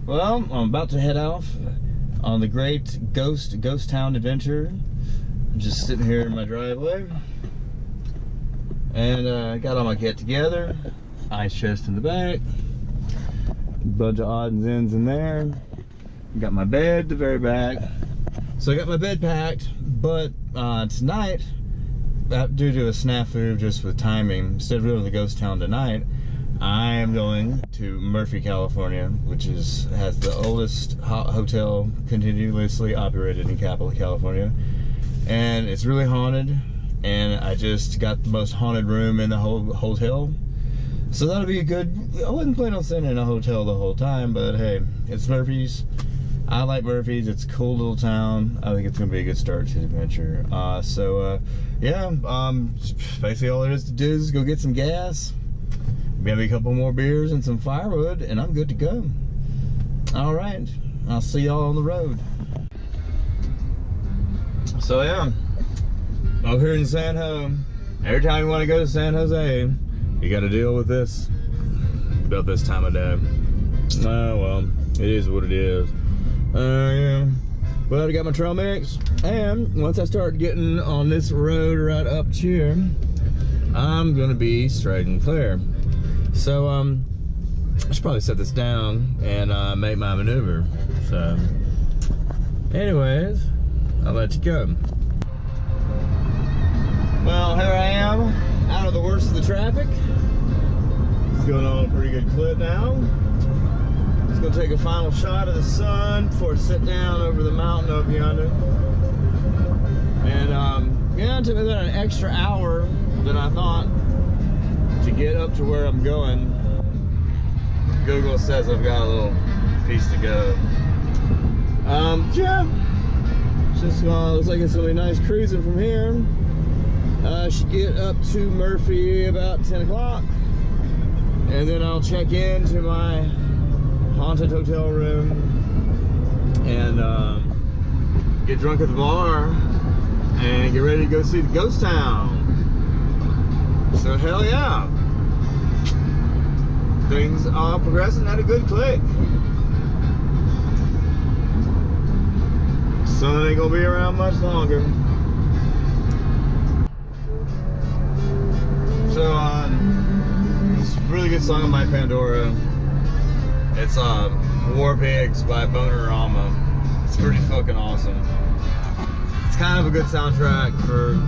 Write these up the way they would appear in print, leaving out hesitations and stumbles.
Well, I'm about to head off on the great ghost town adventure. I'm just sitting here in my driveway, and I got all my kit together. Ice chest in the back, bunch of odds and ends in there. Got my bed at the very back. So I got my bed packed, but tonight, due to a snafu just with timing, instead of going to the ghost town tonight, I am going to Murphy, California, which has the oldest hotel continuously operated in Capital California, and it's really haunted. And I just got the most haunted room in the whole hotel, so that'll be a good. I wasn't planning on staying in a hotel the whole time, but hey, it's Murphy's. I like Murphy's. It's a cool little town. I think it's gonna be a good start to the adventure. Yeah. Basically all there is to do is go get some gas, maybe a couple more beers and some firewood, and I'm good to go. All right, I'll see y'all on the road. So yeah, up here in San Jose, every time you want to go to San Jose, you got to deal with this about this time of day. Oh well, it is what it is. Yeah. Well, I got my trail mix, and once I start getting on this road right up here, I'm gonna be straight and clear. So I should probably set this down and make my maneuver. So anyways, I'll let you go. Well, here I am, out of the worst of the traffic. It's going on a pretty good clip now. Just gonna take a final shot of the sun before I sit down over the mountain up yonder. And yeah, it took me about an extra hour than I thought to get up to where I'm going. Google says I've got a little piece to go. Yeah, just looks like it's gonna be nice cruising from here. I should get up to Murphy about 10 o'clock, and then I'll check into my haunted hotel room and get drunk at the bar and get ready to go see the ghost town. So hell yeah, things are progressing at a good click. Sun ain't gonna be around much longer. So it's a really good song on my Pandora. It's War Pigs by Bonerama. It's pretty fucking awesome. It's kind of a good soundtrack for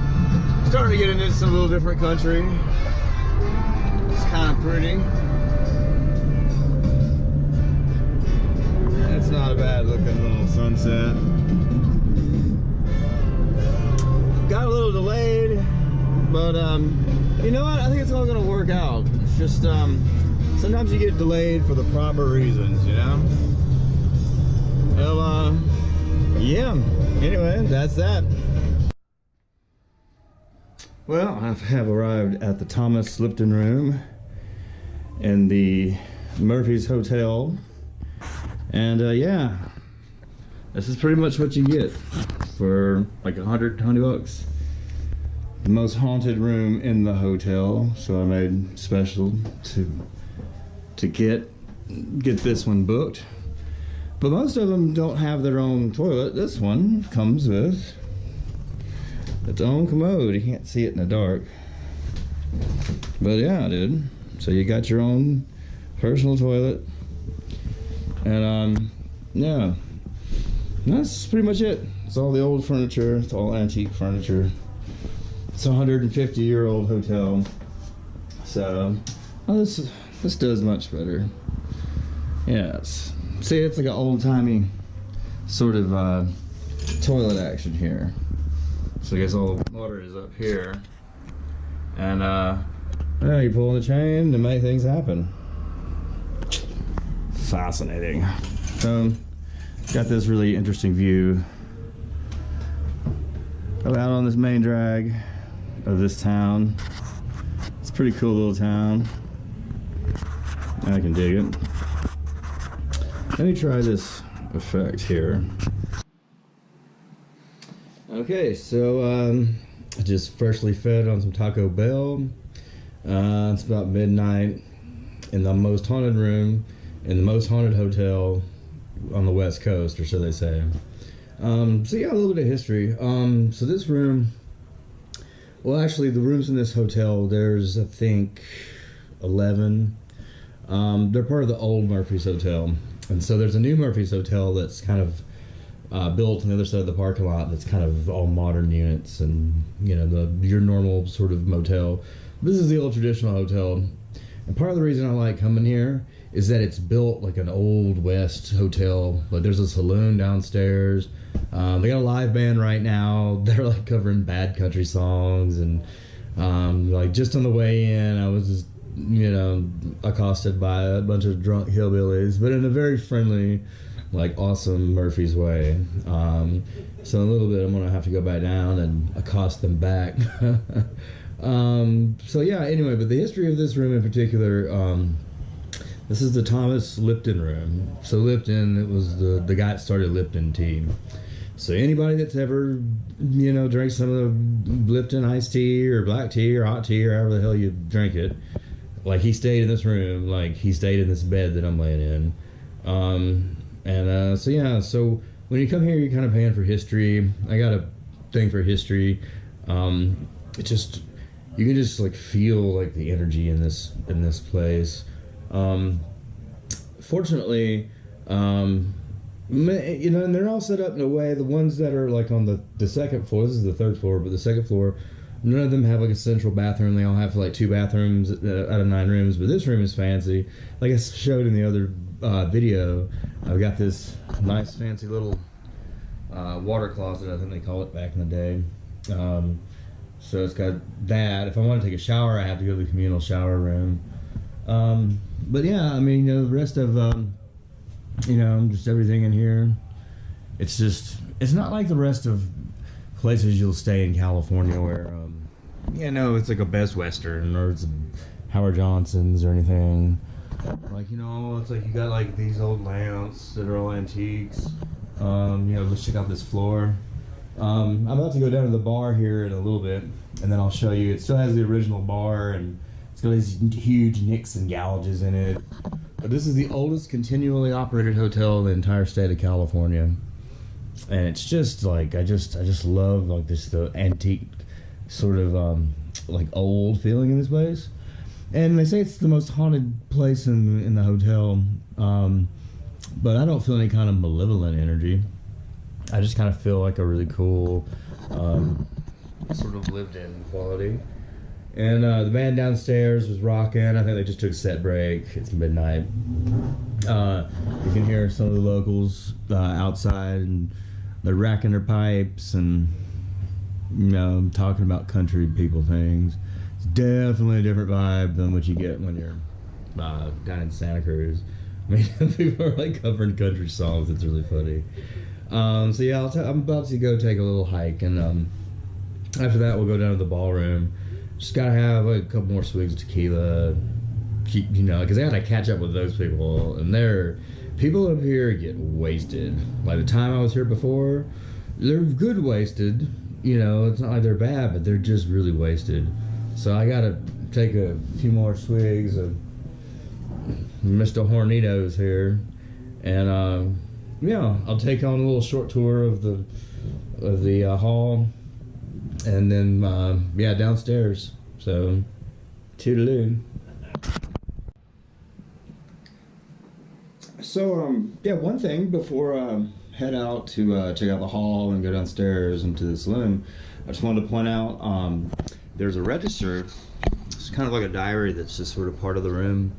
starting to get into some little different country. It's kind of pretty. It's not a bad looking little sunset. Got a little delayed, but you know what? I think it's all gonna work out. It's just sometimes you get delayed for the proper reasons, you know? Well, yeah. Anyway, that's that. Well, I have arrived at the Thomas Lipton room in the Murphy's Hotel. And yeah, this is pretty much what you get for like $120. The most haunted room in the hotel, so I made special to get this one booked. But most of them don't have their own toilet. This one comes with its own commode. You can't see it in the dark, but yeah, dude. So you got your own personal toilet, and yeah, that's pretty much it. It's all the old furniture. It's all antique furniture. It's a 150-year-old hotel, so this does much better. Yes, see, it's like an old-timey sort of toilet action here. So I guess all the water is up here, and yeah, you pull the chain to make things happen. Fascinating. So got this really interesting view out on this main drag of this town. It's a pretty cool little town. I can dig it. Let me try this effect here. Okay, so I just freshly fed on some Taco Bell. It's about midnight in the most haunted room in the most haunted hotel on the West Coast, or so they say. So yeah, a little bit of history. So this room, well, actually, the rooms in this hotel, there's, I think, 11. They're part of the old Murphy's Hotel. And so there's a new Murphy's Hotel that's kind of built on the other side of the parking lot that's kind of all modern units and, you know, your normal sort of motel. This is the old traditional hotel. And part of the reason I like coming here is that it's built like an old West hotel. Like there's a saloon downstairs. They got a live band right now. They're like covering bad country songs, and like just on the way in, I was just, you know, accosted by a bunch of drunk hillbillies, but in a very friendly, like awesome Murphy's way. So in a little bit I'm gonna have to go back down and accost them back. So yeah, anyway, but the history of this room in particular, this is the Thomas Lipton room. So Lipton, it was the guy that started Lipton tea. So anybody that's ever, you know, drank some of the Lipton iced tea or black tea or hot tea or however the hell you drink it, like he stayed in this room, like he stayed in this bed that I'm laying in. So yeah, so when you come here, you're kind of paying for history. I got a thing for history. It just, you can just like feel like the energy in this place. Fortunately, you know, and they're all set up in a way, the ones that are like on the second floor, this is the third floor, but the second floor, none of them have like a central bathroom. They all have like 2 bathrooms out of 9 rooms, but this room is fancy. Like I showed in the other video, I've got this nice fancy little water closet, I think they call it back in the day. So it's got that. If I want to take a shower, I have to go to the communal shower room. But yeah, I mean, you know, the rest of, you know, just everything in here, it's just, it's not like the rest of places you'll stay in California where, you know, it's like a Best Western or it's Howard Johnson's or anything. Like, you know, it's like you got like these old lamps that are all antiques. You know, let's check out this floor. I'm about to go down to the bar here in a little bit, and then I'll show you. It still has the original bar, and it's got these huge nicks and gouges in it. But this is the oldest continually operated hotel in the entire state of California, and it's just like I just love like this the antique sort of like old feeling in this place. And they say it's the most haunted place in the hotel, but I don't feel any kind of malevolent energy. I just kind of feel like a really cool sort of lived-in quality. And the band downstairs was rocking. I think they just took a set break. It's midnight. You can hear some of the locals outside, and they're racking their pipes and, you know, talking about country people things. It's definitely a different vibe than what you get when you're down in Santa Cruz. I mean, people are like covering country songs. It's really funny. So yeah, I'm about to go take a little hike, and after that we'll go down to the ballroom. Just gotta have like a couple more swigs of tequila, you know, because I gotta catch up with those people. And people up here get wasted. Like the time I was here before, they're good wasted. You know, it's not like they're bad, but they're just really wasted. So I gotta take a few more swigs of Mr. Hornitos here, and yeah, I'll take on a little short tour of the hall, and then yeah, downstairs. So toodaloo. So yeah, one thing before head out to check out the hall and go downstairs into the saloon, I just wanted to point out there's a register. It's kind of like a diary that's just sort of part of the room,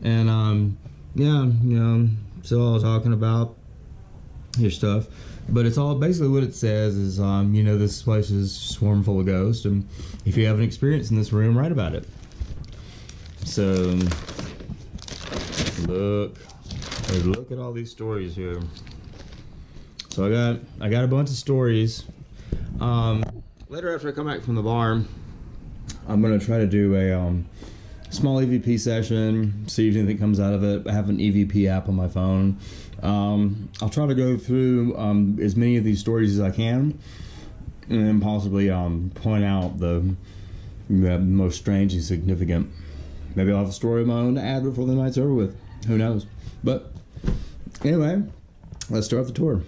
and yeah, you know, so all talking about your stuff, but it's all basically what it says is you know, this place is swarm full of ghosts, and if you have an experience in this room, write about it. So look at all these stories here. So I got a bunch of stories. Later, after I come back from the bar, I'm gonna try to do a small EVP session, see if anything comes out of it. I have an EVP app on my phone. I'll try to go through as many of these stories as I can, and then possibly point out the most strange and significant. Maybe I'll have a story of my own to add before the night's over with. Who knows? But anyway, let's start the tour.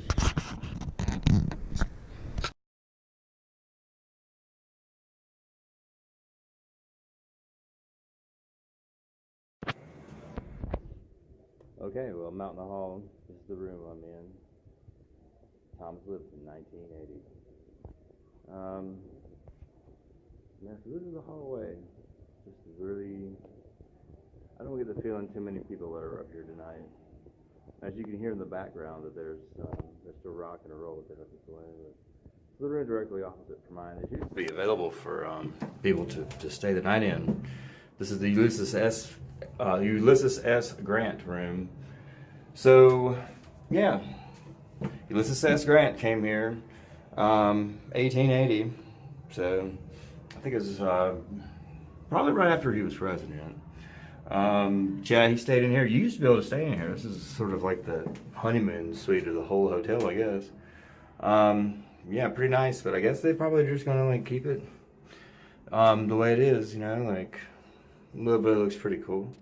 Okay, well, I'm out in the hall. This is the room I'm in. Thomas lived in 1980. Yeah, so this is the hallway. This is really, I don't get the feeling too many people that are up here tonight. As you can hear in the background that they're still rocking and rolling up this way. But the room directly opposite from mine is used to be available for people to stay the night in. This is the Ulysses S. Grant room. So, yeah, Ulysses S. Grant came here, 1880. So, I think it was probably right after he was president. Yeah, he stayed in here. You used to be able to stay in here. This is sort of like the honeymoon suite of the whole hotel, I guess. Yeah, pretty nice, but I guess they probably just gonna like keep it the way it is, you know, like a little bit. Looks pretty cool.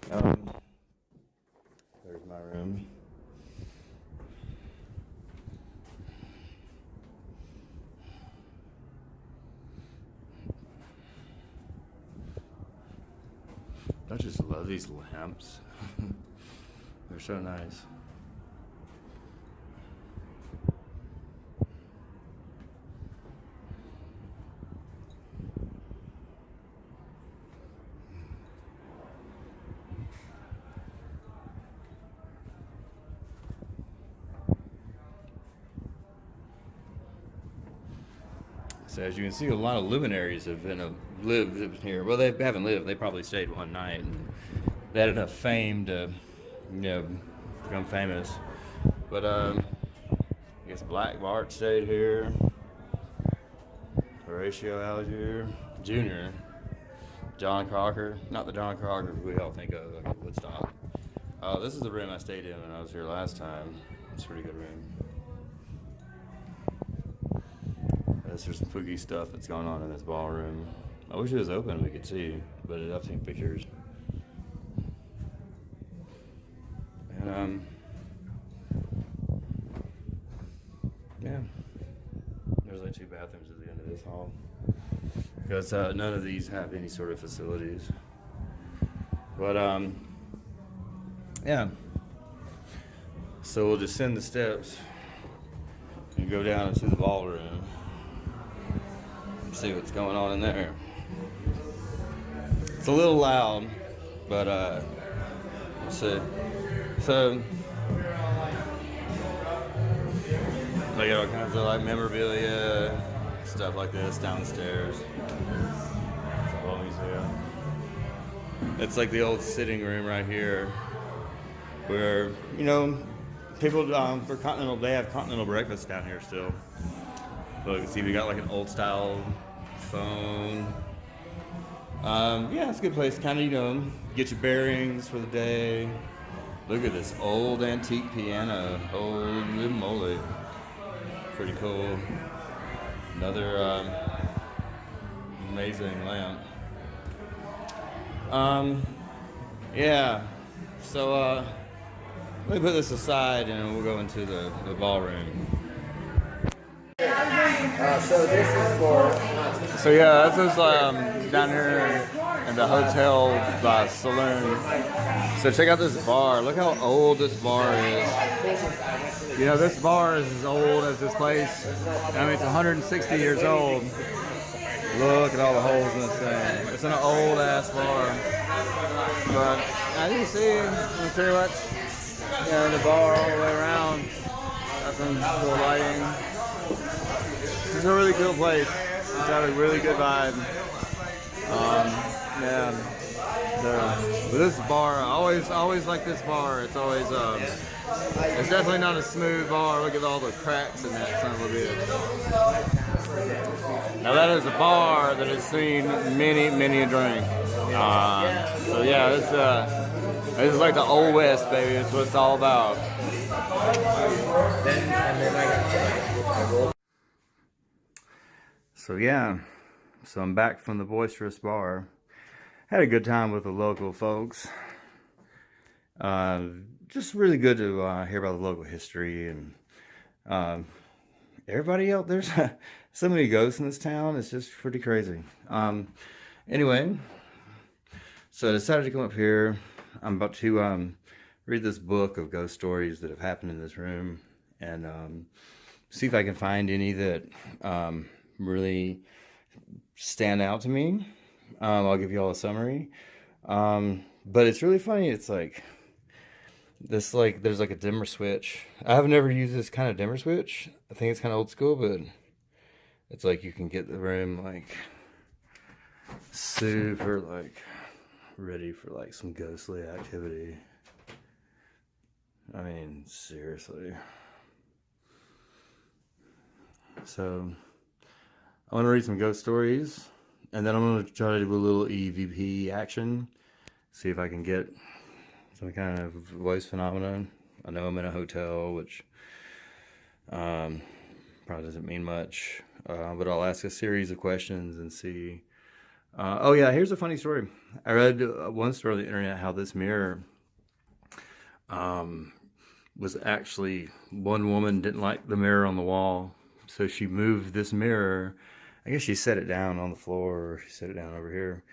There's my room. I just love these lamps. They're so nice. So as you can see, a lot of luminaries have lived here. Well, they haven't lived. They probably stayed one night. And they had enough fame to, you know, become famous. But I guess Black Bart stayed here. Horatio Alger Jr. John Crocker. Not the John Crocker we all think of, like Woodstock. This is the room I stayed in when I was here last time. It's a pretty good room. There's some spooky stuff that's going on in this ballroom. I wish it was open and we could see, but I've seen pictures. And yeah, there's like 2 bathrooms at the end of this hall because none of these have any sort of facilities. But yeah, so we'll descend the steps and go down into the ballroom. See what's going on in there. It's a little loud, but we'll see. So they got all kinds of like memorabilia, stuff like this downstairs. It's a whole museum. It's like the old sitting room right here, where you know people for continental, they have continental breakfast down here still. So you can see we got like an old style phone. Yeah, it's a good place. Kind of, you know, get your bearings for the day. Look at this old antique piano. Holy moly. Pretty cool. Another amazing lamp. Yeah. So let me put this aside and we'll go into the ballroom. So this is for. So yeah, this is down here in the hotel saloon. So check out this bar. Look how old this bar is. You know, this bar is as old as this place. I mean, it's 160 years old. Look at all the holes in this thing. It's an old ass bar. But as you see, you see what's, you know, the bar all the way around. Got some cool lighting. This is a really cool place. It's got a really good vibe. Yeah. But this bar, I always like this bar. It's always it's definitely not a smooth bar. Look at all the cracks in that son of a bitch. Now that is a bar that has seen many a drink. So yeah, this is like the old west, baby. It's what it's all about. So yeah, so I'm back from the boisterous bar. Had a good time with the local folks. just really good to hear about the local history and everybody else. There's so many ghosts in this town. It's just pretty crazy. Anyway, so I decided to come up here. I'm about to read this book of ghost stories that have happened in this room and see if I can find any that really stand out to me. I'll give you all a summary. But it's really funny. It's like this, like there's like a dimmer switch. I have never used this kind of dimmer switch. I think it's kind of old school, but it's like you can get the room like super like ready for like some ghostly activity. I mean, seriously. So I want to read some ghost stories, and then I'm going to try to do a little EVP action, see if I can get some kind of voice phenomenon. I know I'm in a hotel, which probably doesn't mean much, but I'll ask a series of questions and see. Oh yeah, here's a funny story. I read one story on the internet how this mirror was actually, one woman didn't like the mirror on the wall, so she moved this mirror. I guess she set it down on the floor, or she set it down over here.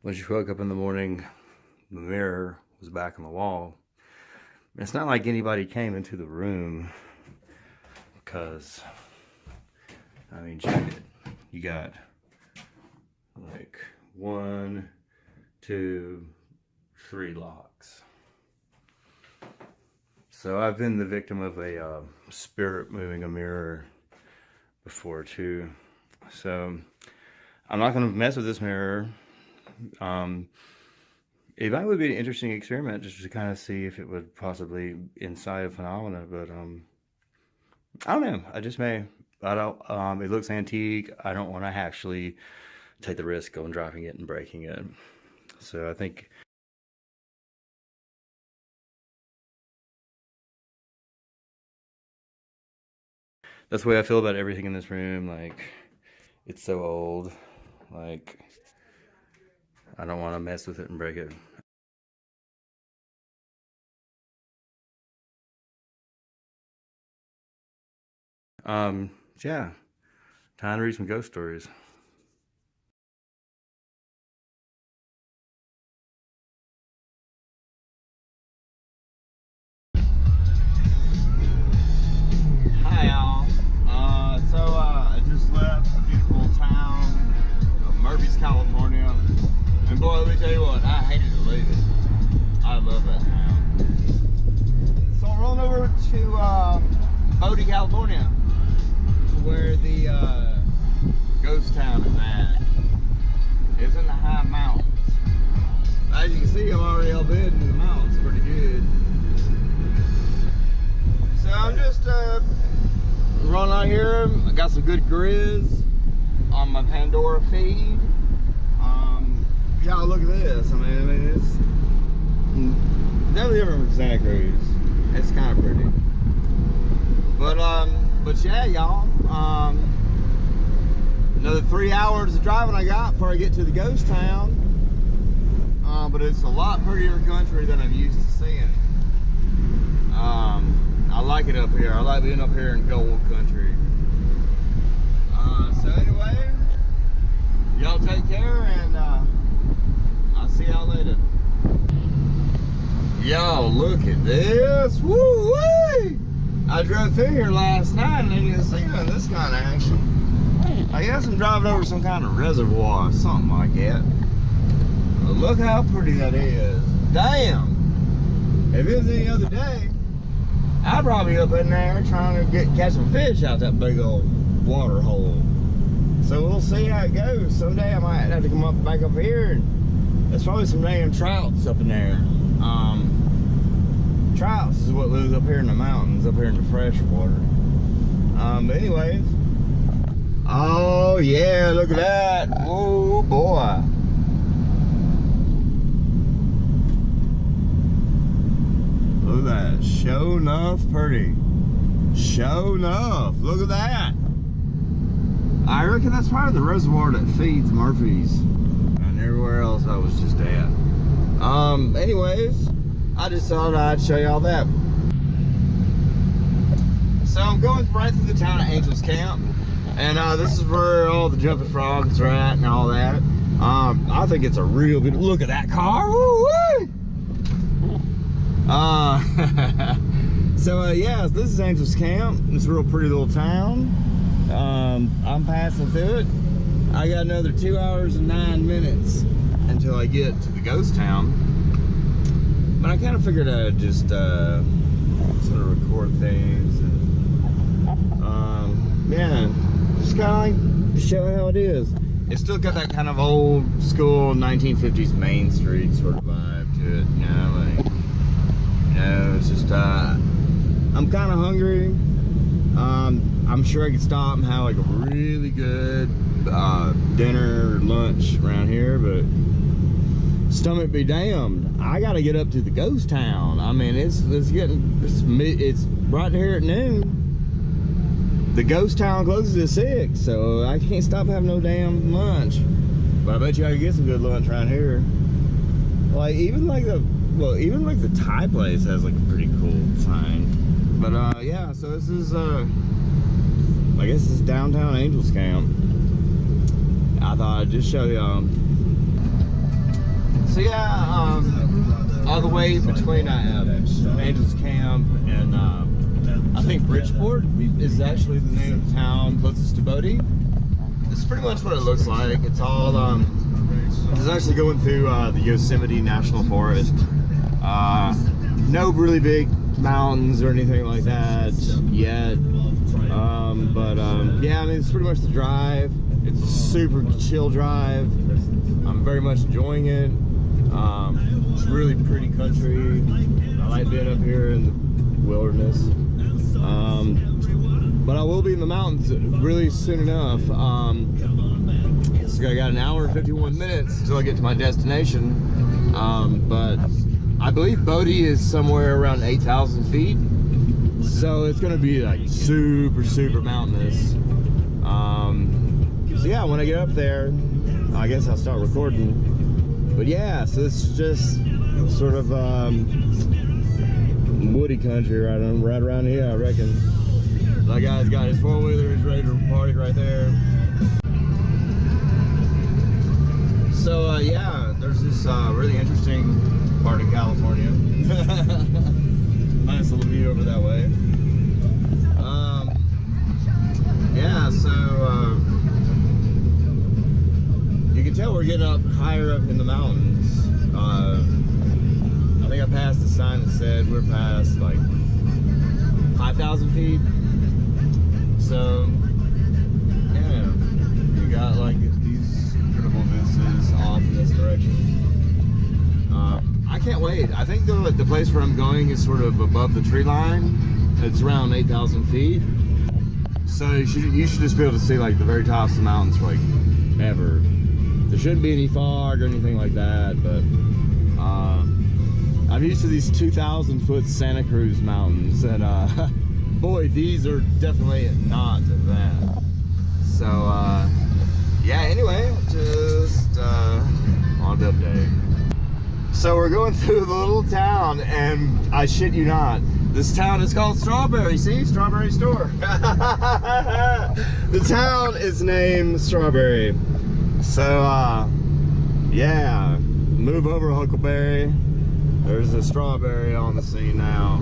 When she woke up in the morning, the mirror was back on the wall. It's not like anybody came into the room, because, I mean, check it. You got like 1, 2, 3 locks. So I've been the victim of a spirit moving a mirror before too. So I'm not going to mess with this mirror. It might would be an interesting experiment just to kind of see if it would possibly incite a phenomena, but I don't know. I just may. I don't. It looks antique. I don't want to actually take the risk on dropping it and breaking it. So I think. That's the way I feel about everything in this room. Like, it's so old. Like, I don't want to mess with it and break it. Yeah. Time to read some ghost stories. Hi, y'all. I just left a beautiful town of Murphy's, California. And boy, let me tell you what, I hated to leave it. I love that town. So I'm rolling over to Bodie, California, to where the ghost town is at. It's in the high mountains. As you can see, I'm already up in the mountains pretty good. So I'm just running out here. I got some good grizz on my Pandora feed. Y'all look at this. I mean it's definitely different from Santa Cruz. It's kind of pretty. But yeah, y'all. Another 3 hours of driving I got before I get to the ghost town. But it's a lot prettier country than I'm used to seeing. I like it up here. I like being up here in gold country. So anyway, y'all take care, and I'll see y'all later. Y'all look at this. Woo-wee! I drove through here last night and I didn't see none of this kind of action. I guess I'm driving over some kind of reservoir or something like that. But look how pretty that is. Damn! If it was any other day, I'd probably be up in there trying to catch some fish out that big old water hole. So we'll see how it goes. Someday I might have to come back up here, and there's probably some damn trouts up in there. Trouts is what lives up here in the mountains, up here in the fresh water. But anyways, oh yeah, look at that. Oh boy. Look at that. Show enough pretty. Show enough. Look at that. I reckon that's probably the reservoir that feeds Murphy's and everywhere else I was just at. Anyways, I just thought I'd show you all that. So I'm going right through the town of Angels Camp, and this is where all the jumping frogs are at and all that. I think it's a real good look at that car. Woo-wee! So yeah, this is Angels Camp. It's a real pretty little town. I'm passing through it. I got another 2 hours and 9 minutes until I get to the ghost town. But I kind of figured I'd just sort of record things and yeah, just kind of like show how it is. It's still got that kind of old school 1950s Main Street sort of vibe to it, you know, like, you know, it's just, I'm kind of hungry. I'm sure I could stop and have like a really good dinner or lunch around here, but stomach be damned. I gotta get up to the ghost town. I mean, it's right here at noon. The ghost town closes at 6, so I can't stop having no damn lunch. But I bet you I can get some good lunch around here. Like even like the Thai place has like a pretty cool sign. But yeah, so this is I guess this is downtown Angels Camp. I thought I'd just show y'all. So yeah, all the way between Angels Camp and I think Bridgeport is actually the name of the town closest to Bodie. This is pretty much what it looks like. It's all it's actually going through the Yosemite National Forest. No really big mountains or anything like that yet. Yeah, I mean, it's pretty much the drive. It's a super chill drive. I'm very much enjoying it. It's really pretty country. I like being up here in the wilderness. But I will be in the mountains really soon enough. So I got an hour and 51 minutes until I get to my destination. But I believe Bodie is somewhere around 8,000 feet. So it's gonna be like super, super mountainous. So yeah, when I get up there, I guess I'll start recording. But yeah, so it's just sort of woody country right around here, I reckon. That guy's got his four-wheeler, he's ready to party right there. So yeah, there's this really interesting part of California. Nice little view over that way. Yeah, so you can tell we're getting up higher up in the mountains. I think I passed the sign that said we're past like 5,000 feet. So yeah, you got like these incredible vistas off in this direction. I can't wait. I think the place where I'm going is sort of above the tree line. It's around 8,000 feet. So you should just be able to see like the very tops of the mountains for like ever. There shouldn't be any fog or anything like that, but I'm used to these 2,000-foot Santa Cruz mountains, and boy, these are definitely not that. So yeah, anyway, just on the update. So we're going through the little town, and I shit you not, this town is called Strawberry. See, Strawberry Store. The town is named Strawberry. So yeah, move over, Huckleberry. There's a strawberry on the scene now.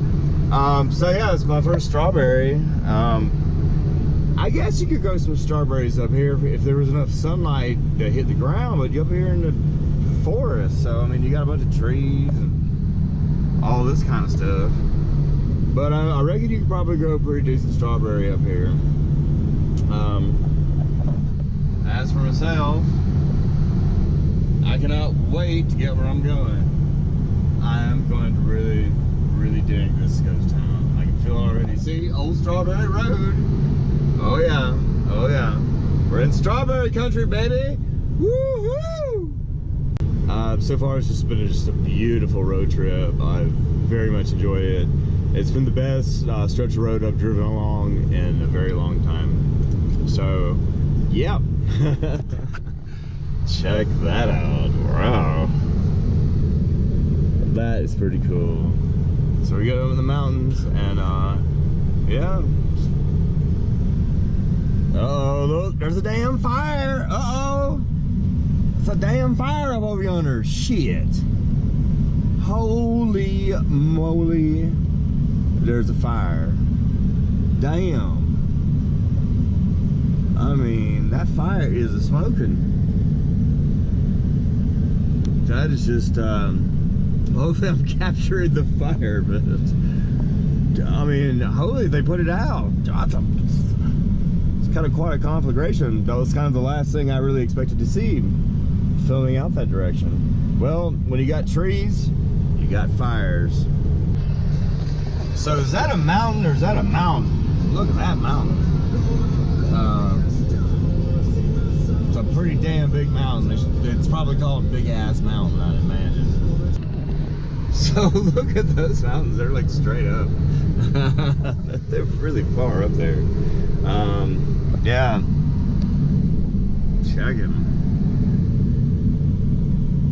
So yeah, it's my first strawberry. I guess you could grow some strawberries up here if there was enough sunlight to hit the ground, but you're up here in the forest, so I mean, you got a bunch of trees and all this kind of stuff. But I reckon you could probably grow a pretty decent strawberry up here. As for myself, I cannot wait to get where I'm going. I am going to really, really dig this ghost town. I can feel it already. See, Old Strawberry Road. Oh yeah, oh yeah. We're in strawberry country, baby. Woohoo! So far, it's just been a beautiful road trip. I've very much enjoyed it. It's been the best stretch of road I've driven along in a very long time. So, yeah. Check that out. Wow. That is pretty cool. So we go over the mountains and yeah. Uh-oh, look, there's a damn fire. Uh-oh. It's a damn fire up over yonder. Shit. Holy moly. There's a fire. Damn. I mean, that fire is a smoking. That is just, hopefully I'm capturing the fire, but I mean, hopefully they put it out. It's kind of quite a conflagration. That was kind of the last thing I really expected to see filming out that direction. Well, when you got trees, you got fires. So is that a mountain or is that a mountain? Look at that mountain. It's a pretty damn big mountain. It's probably called Big Ass Mountain, I'd imagine. So look at those mountains. They're like straight up. They're really far up there. Yeah. Check it.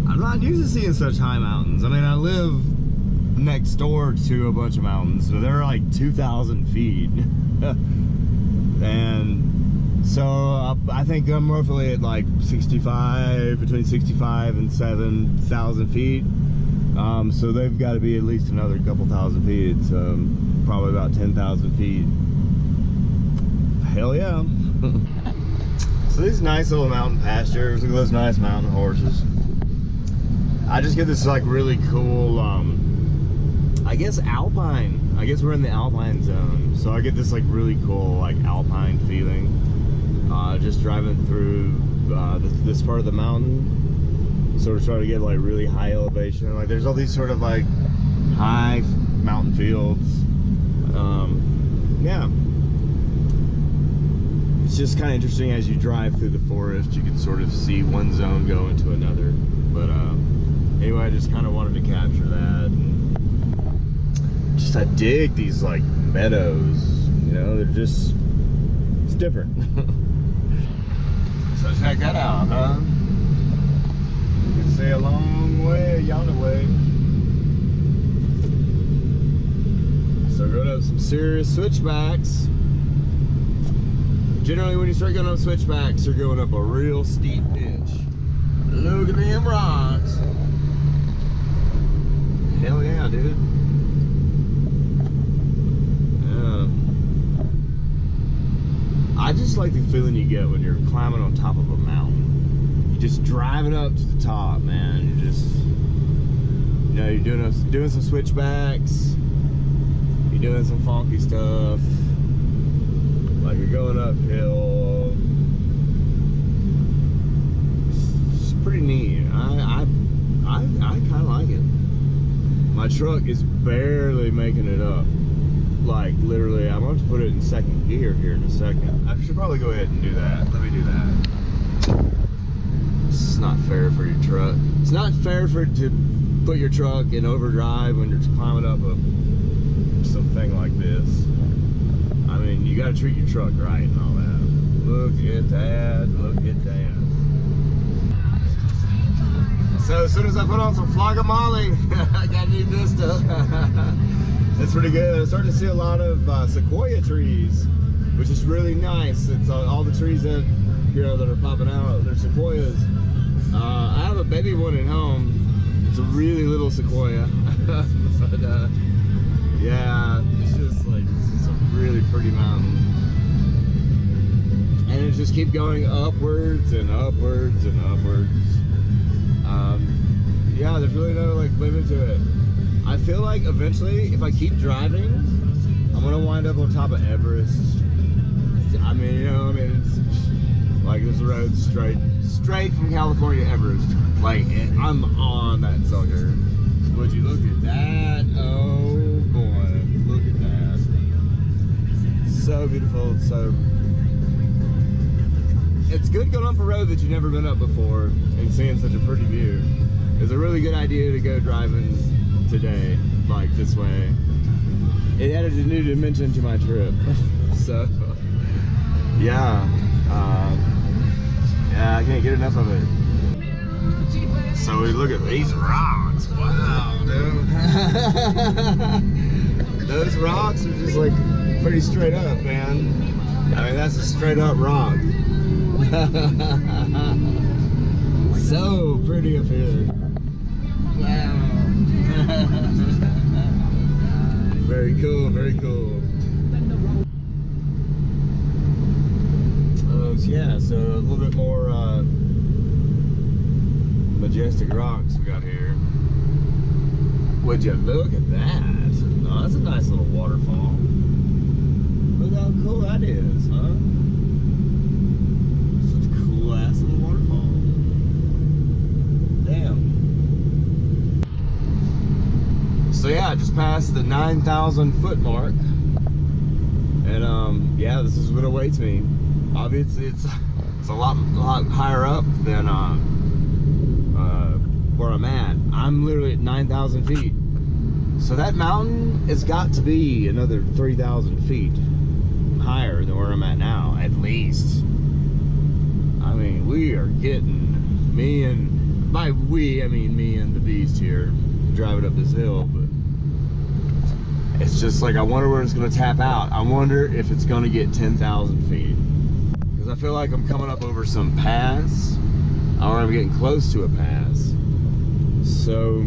I'm not used to seeing such high mountains. I mean, I live next door to a bunch of mountains, so they're like 2,000 feet. And so I think I'm roughly at like 65, between 65 and 7,000 feet. So they've got to be at least another couple thousand feet. Probably about 10,000 feet. Hell yeah. So these nice little mountain pastures, look at those nice mountain horses. I just get this like really cool, I guess alpine. I guess we're in the alpine zone. So I get this like really cool like alpine feeling. Just driving through this part of the mountain. Sort of trying to get like really high elevation. Like there's all these sort of like high mountain fields. Yeah. It's just kind of interesting as you drive through the forest, you can sort of see one zone go into another. But anyway, I just kind of wanted to capture that. And just I dig these like meadows, you know, they're just, it's different. So check that out, huh? You can see a long way, yonder way. So going up some serious switchbacks. Generally, when you start going up switchbacks, you're going up a real steep pitch. Look at them rocks. Hell yeah, dude. Yeah. I just like the feeling you get when you're climbing on top of a mountain. You're just driving up to the top, man. You're just, you know, you're doing some switchbacks. You're doing some funky stuff. Like you're going uphill. It's pretty neat. I kind of like it. My truck is barely making it up. Like literally, I'm going to put it in second gear here in a second. I should probably go ahead and do that. Let me do that. This is not fair for your truck. It's not fair to put your truck in overdrive when you're climbing up something like this. I mean, you gotta treat your truck right and all that. Look at that, look at that. So as soon as I put on some Flogamolly, I got new Vista. That's pretty good. I'm starting to see a lot of sequoia trees, which is really nice. It's all the trees that, you know, that are popping out, they're sequoias. I have a baby one at home. It's a really little sequoia. But yeah, it's just like, it's a really pretty mountain. And it just keeps going upwards and upwards and upwards. Yeah, there's really no like limit to it. I feel like eventually, if I keep driving, I'm gonna wind up on top of Everest. I mean, you know, I mean, it's like this road straight from California to Everest. Like, I'm on that sucker. Would you look at that? Oh boy, look at that. So beautiful. So it's good going up a road that you've never been up before and seeing such a pretty view. It's a really good idea to go driving today, like this way. It added a new dimension to my trip. So yeah, yeah, I can't get enough of it. So we look at these rocks. Wow, dude. Those rocks are just like pretty straight up, man. I mean, that's a straight up rock. So pretty up here. Wow. Very cool, very cool. Yeah, so a little bit more majestic rocks we got here. Would you look at that? Oh, that's a nice little waterfall. Look how cool that is, huh? Such a cool ass little waterfall. Damn. So yeah, I just passed the 9,000 foot mark. And yeah, this is what awaits me. Obviously, it's a lot higher up than where I'm at. I'm literally at 9,000 feet. So that mountain has got to be another 3,000 feet higher than where I'm at now, at least. I mean, we are getting, by we, I mean me and the beast here, driving up this hill, but it's just like, I wonder where it's gonna tap out. I wonder if it's gonna get 10,000 feet. Because I feel like I'm coming up over some pass, or I'm getting close to a pass. So,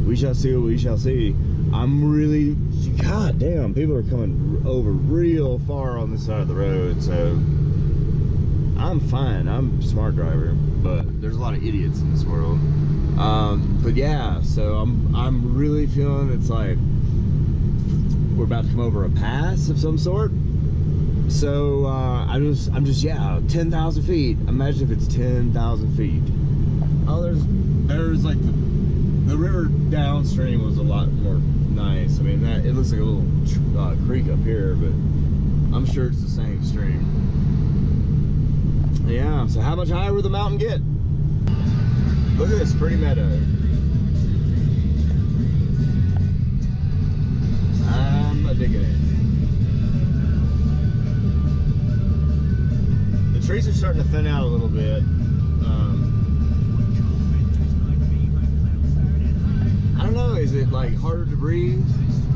we shall see what we shall see. I'm really, god damn, people are coming over real far on this side of the road, so I'm fine. I'm a smart driver, but there's a lot of idiots in this world. But yeah, so I'm really feeling it's like we're about to come over a pass of some sort. So I'm just yeah, 10,000 feet. Imagine if it's 10,000 feet. Oh, there's like the river downstream was a lot more nice. I mean, it looks like a little creek up here, but I'm sure it's the same stream. Yeah. So how much higher will the mountain get? Look at this pretty meadow. I'm digging it. The trees are starting to thin out a little bit. I don't know, is it like harder to breathe?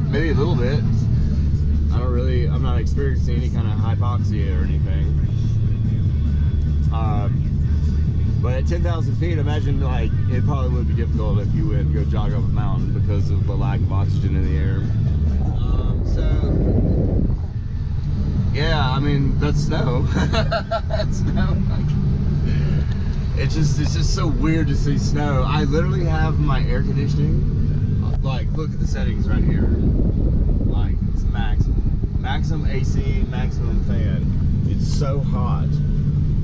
Maybe a little bit. I'm not experiencing any kind of hypoxia or anything. But at 10,000 feet, imagine like it probably would be difficult if you went to go jog up a mountain because of the lack of oxygen in the air. So yeah, I mean that's snow. That's snow. It's just so weird to see snow. I literally have my air conditioning. Like, look at the settings right here. Like, it's maximum AC, maximum fan. It's so hot.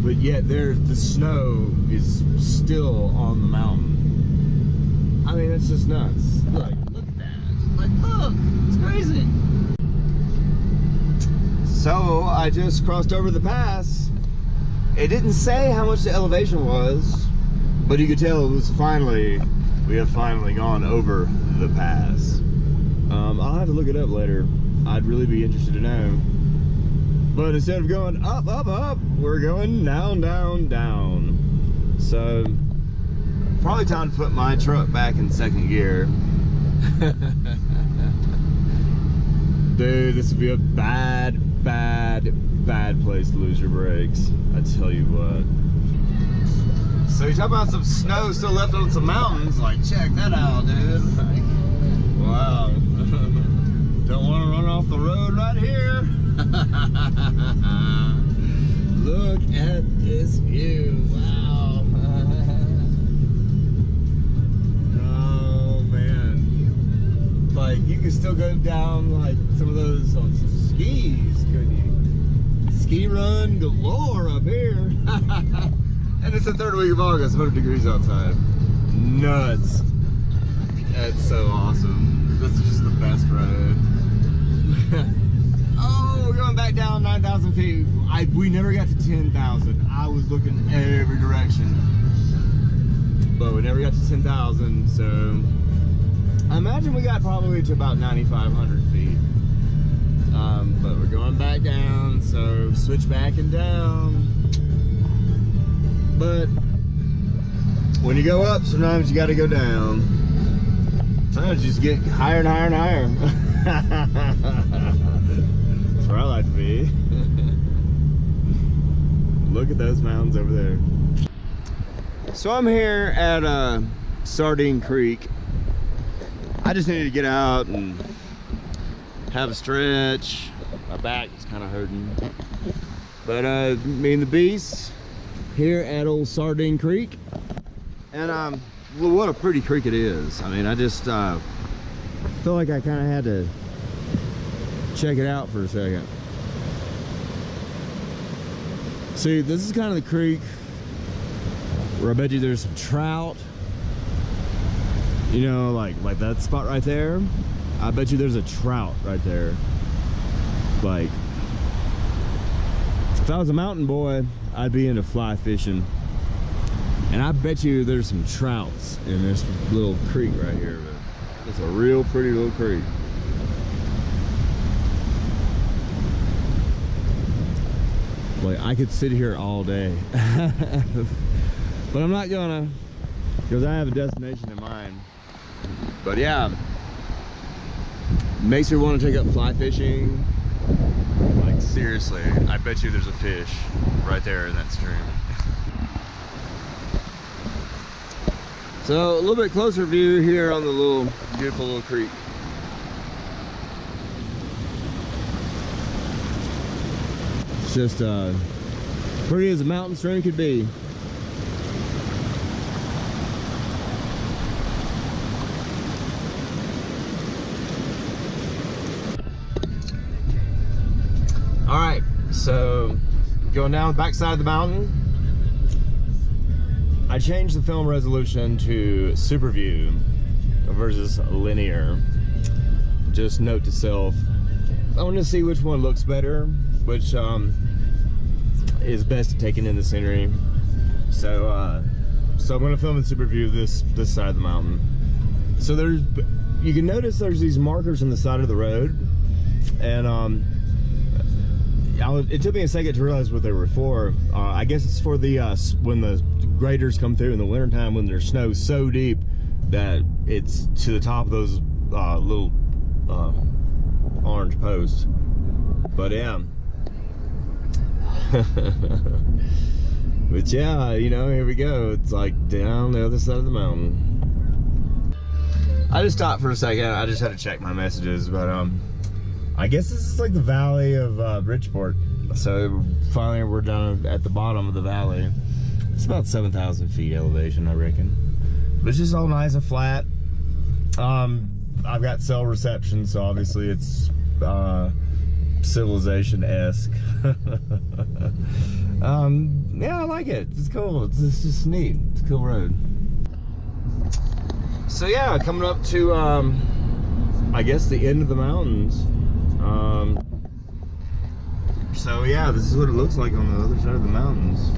But yet the snow is still on the mountain. I mean, it's just nuts. Like, look at that. Like, look, it's crazy. So, I just crossed over the pass. It didn't say how much the elevation was, but you could tell it was we have finally gone over the pass. I'll have to look it up later. I'd really be interested to know. But instead of going up, up, up, we're going down, down, down. So, probably time to put my truck back in second gear. Dude, this would be a bad place to lose your brakes. I tell you what. So you talk about some snow still left on some mountains, like check that out, dude. Like, wow. Don't want to run off the road right here. Look at this view, wow. Oh man. Like you could still go down like some of those on some skis, couldn't you? Ski run galore up here. And it's the third week of August, 100 degrees outside. Nuts. That's so awesome. This is just the best road. Oh, we're going back down 9,000 feet. We never got to 10,000. I was looking every direction. But we never got to 10,000, so I imagine we got probably to about 9,500 feet. But we're going back down, so switch back and down. But when you go up, sometimes you got to go down. Sometimes you just get higher and higher and higher. That's where I like to be. Look at those mountains over there. So I'm here at Sardine Creek. I just needed to get out and have a stretch. My back is kind of hurting. But me and the beast here at old Sardine Creek. And well, what a pretty creek it is. I mean, I just feel like I kind of had to check it out for a second. See, this is kind of the creek where I bet you there's some trout. You know, like that spot right there. I bet you there's a trout right there. Like, if I was a mountain boy, I'd be into fly fishing. And I bet you there's some trouts in this little creek right here. It's a real pretty little creek. Like, I could sit here all day. But I'm not gonna, because I have a destination in mind. But yeah, makes me want to take up fly fishing. Like, seriously, I bet you there's a fish right there in that stream. So a little bit closer view here on the little beautiful little creek. It's just pretty as a mountain stream could be. All right, so going down the backside of the mountain, I changed the film resolution to super view versus linear. Just note to self, I want to see which one looks better, which is best at taking in the scenery. So I'm going to film in super view this side of the mountain. So you can notice there's these markers on the side of the road, and it took me a second to realize what they were for. I guess it's for the when the graders come through in the wintertime, when there's snow so deep that it's to the top of those little orange posts. But yeah. But yeah, you know, here we go. It's like down the other side of the mountain. I just stopped for a second. I just had to check my messages, but I guess this is like the valley of Bridgeport. So finally we're down at the bottom of the valley. It's about 7,000 feet elevation, I reckon. But it's just all nice and flat. I've got cell reception, so obviously it's civilization-esque. Yeah, I like it. It's cool. It's just neat. It's a cool road. So yeah, coming up to I guess the end of the mountains. So yeah, this is what it looks like on the other side of the mountains.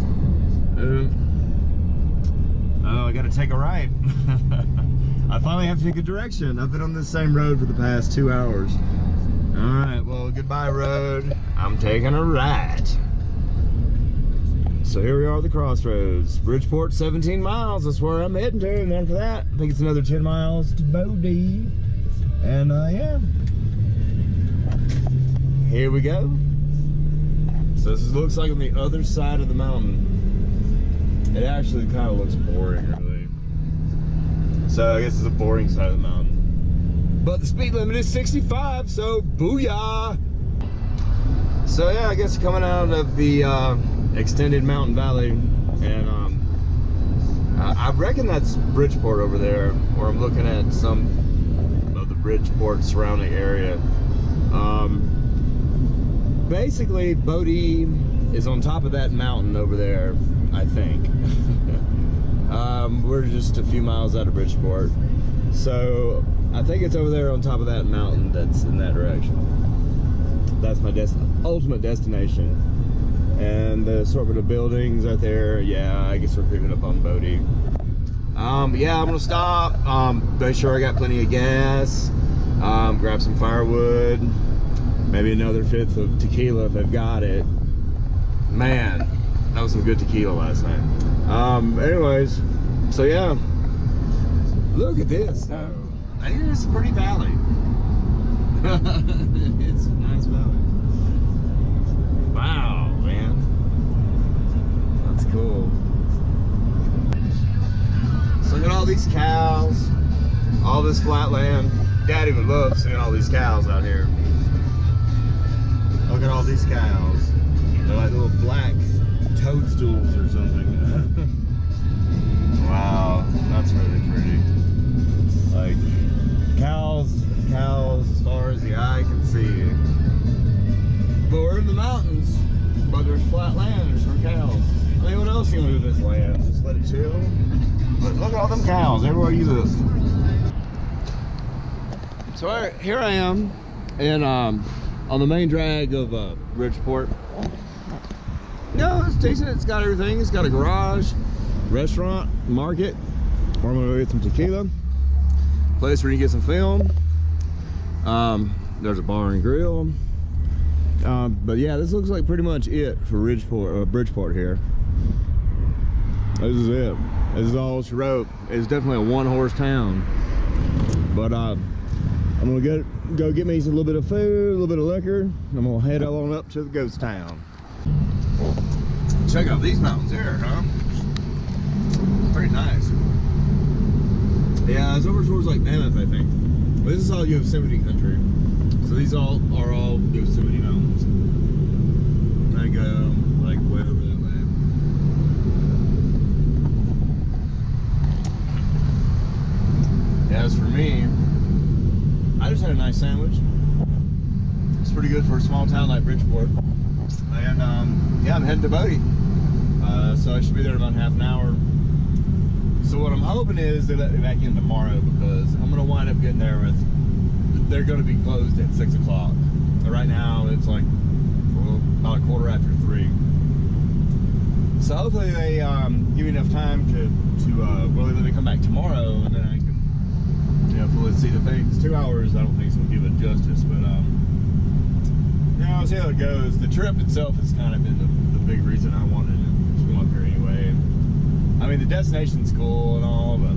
Oh, I gotta take a right. I finally have to take a direction. I've been on this same road for the past 2 hours. Alright, well, goodbye road. I'm taking a right. So here we are at the crossroads. Bridgeport, 17 miles, that's where I'm heading to. And then for that, I think it's another 10 miles to Bodie. And yeah, here we go. So this looks like on the other side of the mountain. It actually kind of looks boring, really. So I guess it's a boring side of the mountain. But the speed limit is 65, so booyah! So yeah, I guess coming out of the extended mountain valley, and I reckon that's Bridgeport over there, or I'm looking at some of the Bridgeport surrounding area. Basically, Bodie is on top of that mountain over there, I think. We're just a few miles out of Bridgeport, so I think it's over there on top of that mountain that's in that direction. That's my ultimate destination. And the assortment of buildings out there, yeah, I guess we're creeping up on Bodie. Yeah, I'm gonna stop, make sure I got plenty of gas, grab some firewood, maybe another fifth of tequila if I've got it. Man, that was some good tequila last night. Anyways, So yeah, look at this though. I think it's a pretty valley. It's a nice valley. Wow, man. That's cool. So look at all these cows, all this flat land. Daddy would love seeing all these cows out here. Look at all these cows. They're like little black toadstools or something. Wow, that's really pretty. Like cows as far as the eye can see. But we're in the mountains, but there's flat land, there's for cows. I mean, what else can we do with this land? Just let it chill. But look at all them cows everywhere you look. So here I am, and on the main drag of Bridgeport. No, it's decent. It's got everything. It's got a garage, restaurant, market. Where I'm gonna go get some tequila. Place where you can get some film. There's a bar and grill. But yeah, this looks like pretty much it for Bridgeport here. This is it. This is all she wrote. It's definitely a one-horse town. But I'm gonna go get me a little bit of food, a little bit of liquor. And I'm gonna head on up to the ghost town. Check out these mountains here, huh? Pretty nice. Yeah, it's over towards like Mammoth, I think. But this is all Yosemite country. So these are all Yosemite mountains. I go like way over that way. Yeah, as for me, I just had a nice sandwich. It's pretty good for a small town like Bridgeport. And yeah, I'm heading to Bodie. So I should be there in about half an hour. So what I'm hoping is they let me back in tomorrow, because I'm gonna wind up getting there with, they're gonna be closed at 6 o'clock. Right now it's like, well, about 3:15. So hopefully they give me enough time to really let me come back tomorrow, and then I can, you know, fully see the things. 2 hours, I don't think it's gonna give it justice, but you know, see how it goes. The trip itself has kind of been the big reason I wanted to come up here anyway. I mean, the destination's cool and all, but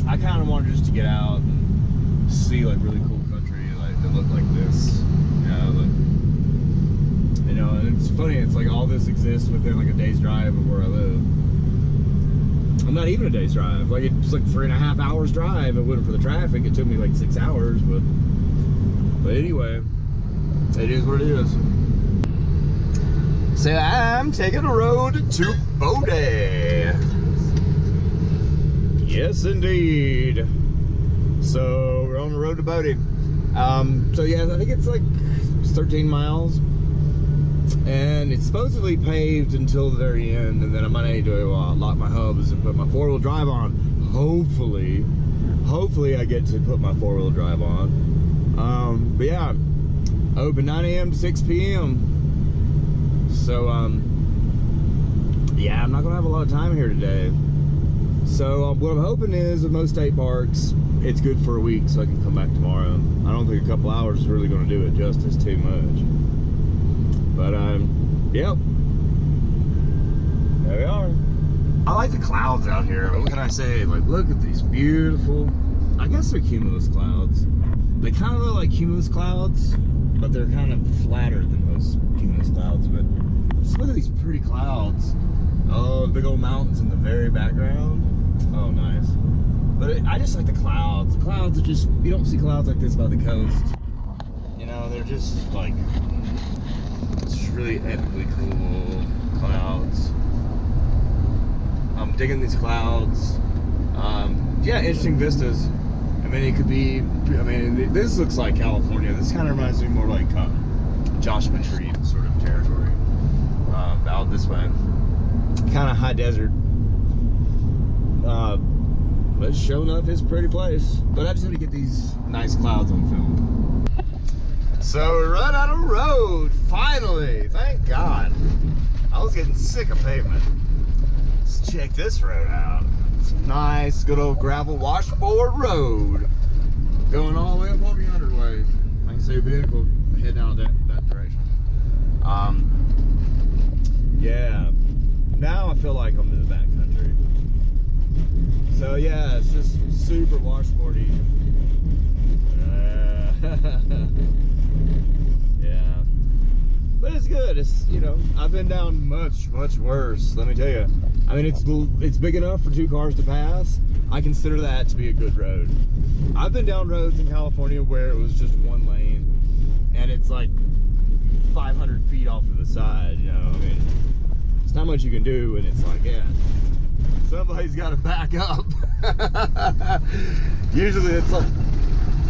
I kind of wanted just to get out and see like really cool country like that look like this. You know, and it's funny. It's like all this exists within like a day's drive of where I live. I'm not even a day's drive. Like it's like 3.5 hours drive. If it wasn't for the traffic, it took me like 6 hours. But anyway, it is what it is. So I'm taking the road to Bodie. Yes, indeed. So we're on the road to Bodie. So yeah, I think it's like 13 miles. And it's supposedly paved until the very end, and then I might need to lock my hubs and put my 4-wheel drive on. Hopefully I get to put my 4-wheel drive on. But yeah, open 9 a.m. to 6 p.m. So yeah, I'm not gonna have a lot of time here today. So what I'm hoping is, with most state parks, it's good for a week, so I can come back tomorrow. I don't think a couple hours is really gonna do it justice too much. But yep, there we are. I like the clouds out here. What can I say? Like, look at these beautiful, I guess they're cumulus clouds. They kind of look like cumulus clouds, but they're kind of flatter than most cumulus clouds. But just look at these pretty clouds. Oh, the big old mountains in the very background. Oh, nice. But I just like the clouds. The clouds are just, you don't see clouds like this by the coast. You know, they're just like, it's really epically cool clouds. I'm digging these clouds. Yeah, interesting vistas. I mean, it could be, I mean, this looks like California. This kind of reminds me more like Joshua Tree sort of territory. Out this way. Kind of high desert. But sure enough, it's a pretty place. But I just have to get these nice clouds on film. So we're running out of road, finally. Thank God. I was getting sick of pavement. Let's check this road out. It's a nice, good old gravel washboard road. Going all the way up over yonder way. I can see a vehicle heading out that direction. Yeah. Now I feel like I'm in the back country. So yeah, it's just super washboardy. Yeah, but it's good. It's, you know, I've been down much worse, let me tell you. I mean, it's big enough for 2 cars to pass. I consider that to be a good road. I've been down roads in California where it was just 1 lane and it's like 500 feet off to the side, you know. I mean, it's not much you can do, and it's like, yeah, somebody's got to back up. Usually it's like,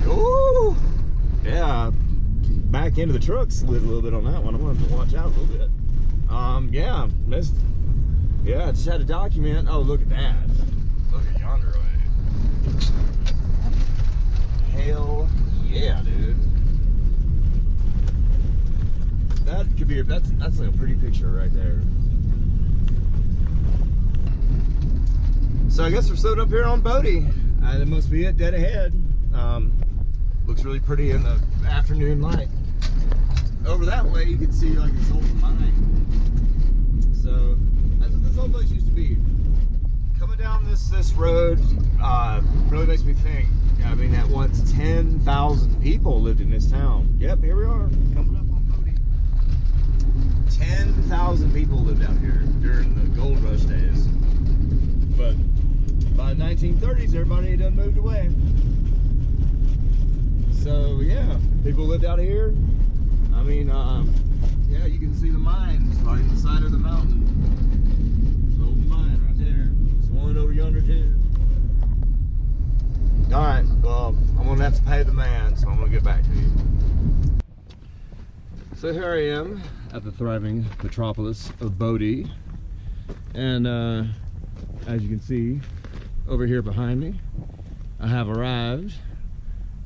ooh, yeah, back into the truck slid a little bit on that one. I'm gonna have to watch out a little bit. Yeah, missed. Yeah, I just had to document. Oh, look at that. Look at yonder way. Hell yeah, dude. That could be, that's like a pretty picture right there. So I guess we're stood up here on Bodie. That must be it, dead ahead. Looks really pretty in the afternoon light. Over that way you can see like this old mine. So that's what this whole place used to be. Coming down this road really makes me think. I mean, at once 10,000 people lived in this town. Yep, here we are, coming up on Bodie. 10,000 people lived out here during the gold rush days. But by the 1930s, everybody done moved away. So yeah, people lived out here. I mean, yeah, you can see the mines right in the side of the mountain. There's an old mine right there. There's one over yonder too. All right, well, I'm gonna have to pay the man, so I'm gonna get back to you. So here I am at the thriving metropolis of Bodie, and as you can see over here behind me, I have arrived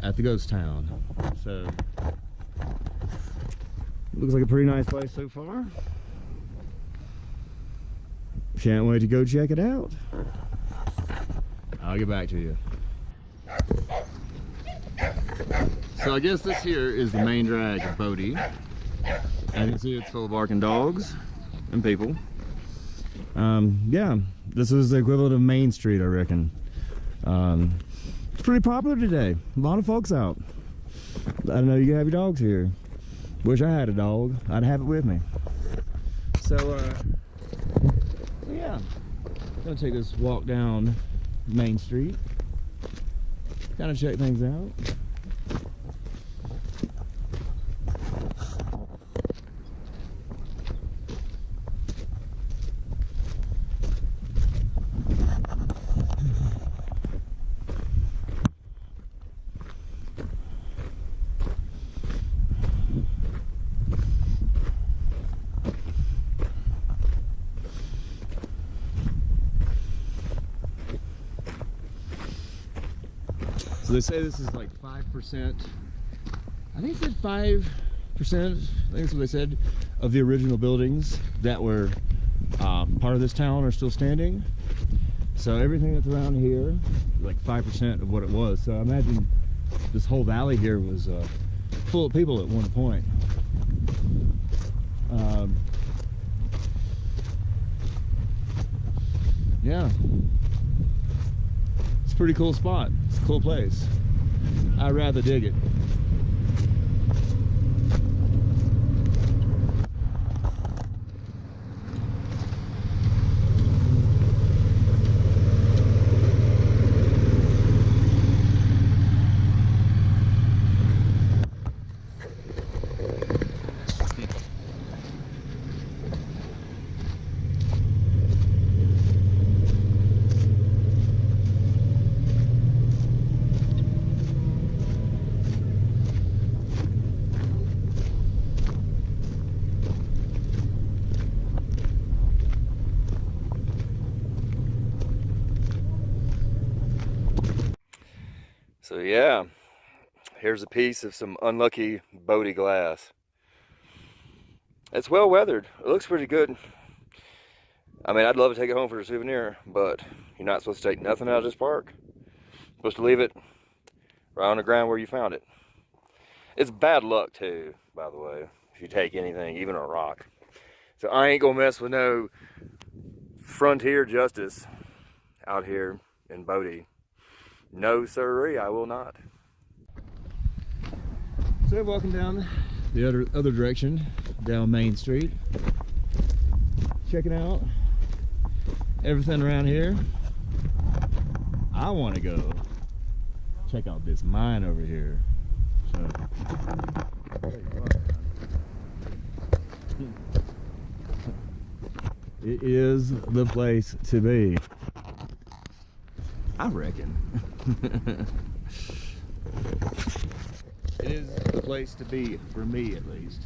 at the ghost town. So looks like a pretty nice place so far. Can't wait to go check it out. I'll get back to you. So I guess this here is the main drag of Bodie. As you can see, it's full of barking dogs and people. Yeah, this is the equivalent of Main Street, I reckon. It's pretty popular today. A lot of folks out. I know you can have your dogs here. Wish I had a dog. I'd have it with me. So, yeah. I'm gonna take this walk down Main Street. Kind of check things out. So they say this is like 5%. I think it said 5%. I think that's what they said, of the original buildings that were part of this town are still standing. So everything that's around here, like 5% of what it was. So I imagine this whole valley here was full of people at one point. Yeah. It's a pretty cool spot. It's a cool place. I rather dig it. So yeah, here's a piece of some unlucky Bodie glass. It's well weathered. It looks pretty good. I mean, I'd love to take it home for a souvenir, but you're not supposed to take nothing out of this park. You're supposed to leave it right on the ground where you found it. It's bad luck too, by the way, if you take anything, even a rock. So I ain't gonna mess with no frontier justice out here. in Bodie. No sirree, I will not. So I'm walking down the other direction, down Main Street, checking out everything around here. I want to go check out this mine over here. So, it is the place to be, I reckon. It is the place to be, for me at least.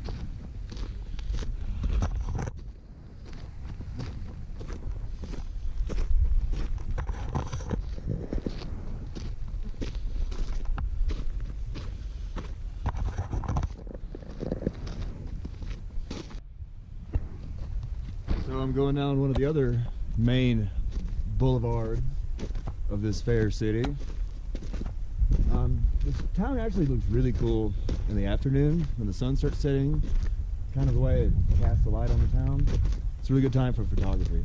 So I'm going down one of the other main boulevards of this fair city. This town actually looks really cool in the afternoon when the sun starts setting. Kind of the way it casts the light on the town. It's a really good time for photography.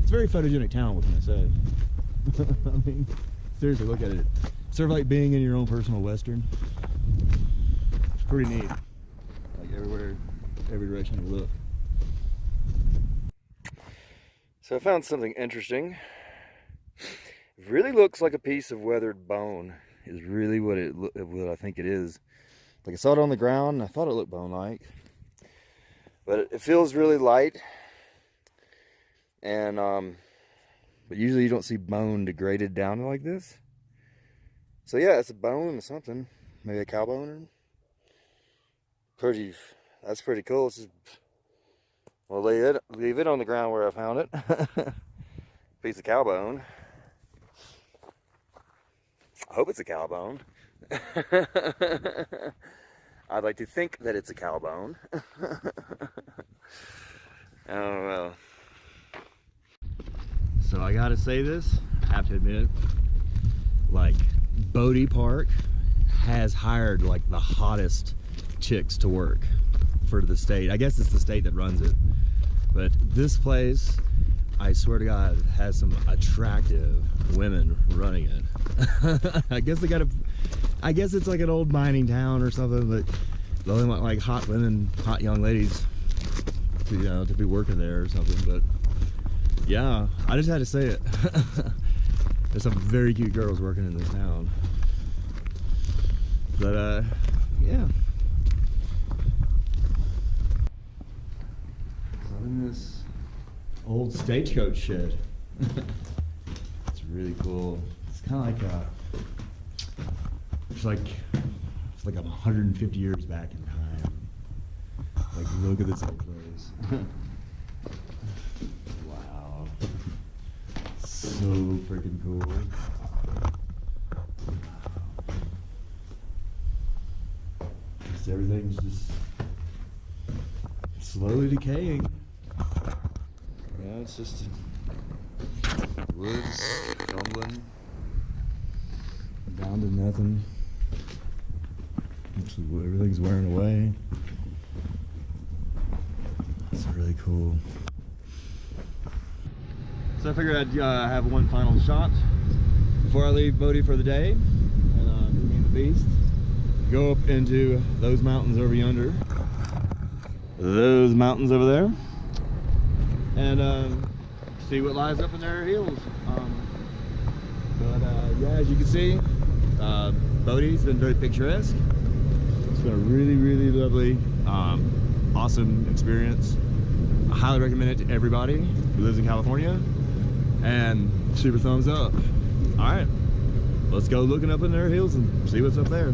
It's a very photogenic town, what can I say? I mean, seriously, look at it. It's sort of like being in your own personal western. It's pretty neat. Like everywhere, every direction you look. So I found something interesting. It really looks like a piece of weathered bone. Is really what I think it is. Like I saw it on the ground and I thought it looked bone-like, but it feels really light. And but usually you don't see bone degraded down like this. So yeah, it's a bone or something, maybe a cow bone. That's pretty cool. It's just, well, leave it on the ground where I found it. Piece of cow bone. I hope it's a cow bone. I'd like to think that it's a cow bone. I don't know. So I gotta say this, I have to admit, like, Bodie Park has hired like the hottest chicks to work for the state. I guess it's the state that runs it. But this place, I swear to God, has some attractive women running it. I guess it's like an old mining town or something, but they only want like hot women, hot young ladies to, you know, to be working there or something. But yeah, I just had to say it. There's some very cute girls working in this town. But yeah. So in this old stagecoach shed. It's really cool. It's kind of like it's like 150 years back in time. Like, look at this old place. Wow. So freaking cool. Just everything's just slowly decaying. Yeah, it's just woods crumbling down to nothing. Actually, everything's wearing away. It's really cool. So I figured I'd have one final shot before I leave Bodie for the day, and me and the beast go up into those mountains over yonder. Those mountains over there. And see what lies up in their heels. Yeah, as you can see, Bodie's been very picturesque. It's been a really, really lovely, awesome experience. I highly recommend it to everybody who lives in California, and super thumbs up. All right, let's go looking up in their heels and see what's up there.